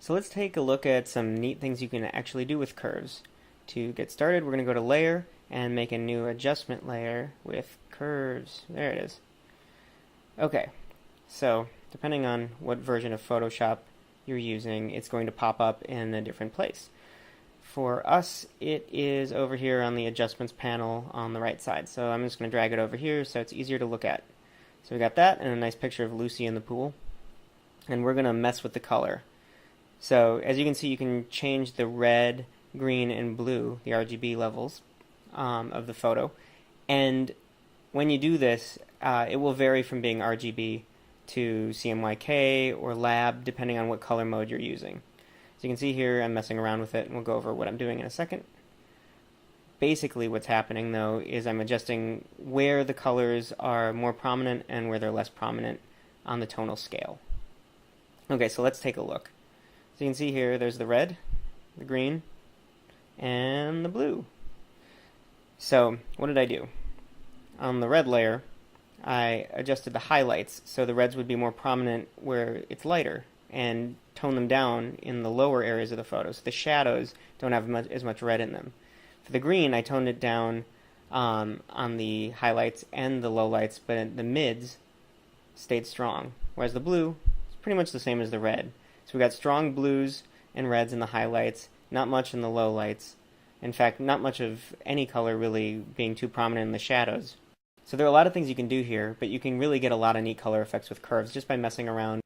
So let's take a look at some neat things you can actually do with curves. To get started, we're going to go to Layer and make a new adjustment layer with curves. There it is. Okay, so depending on what version of Photoshop you're using, it's going to pop up in a different place. For us, it is over here on the adjustments panel on the right side. So I'm just going to drag it over here so it's easier to look at. So we got that and a nice picture of Lucy in the pool. And we're going to mess with the color. So as you can see, you can change the red, green, and blue, the RGB levels of the photo. And when you do this, it will vary from being RGB to CMYK or lab, depending on what color mode you're using. So you can see here I'm messing around with it, and we'll go over what I'm doing in a second. Basically what's happening, though, is I'm adjusting where the colors are more prominent and where they're less prominent on the tonal scale. Okay, so let's take a look. So you can see here there's the red, the green, and the blue. So what did I do? On the red layer, I adjusted the highlights so the reds would be more prominent where it's lighter, and tone them down in the lower areas of the photo so the shadows don't have as much red in them. For the green, I toned it down on the highlights and the lowlights, but the mids stayed strong, whereas the blue is pretty much the same as the red. So we got strong blues and reds in the highlights, not much in the lowlights. In fact, not much of any color really being too prominent in the shadows. So there are a lot of things you can do here, but you can really get a lot of neat color effects with curves just by messing around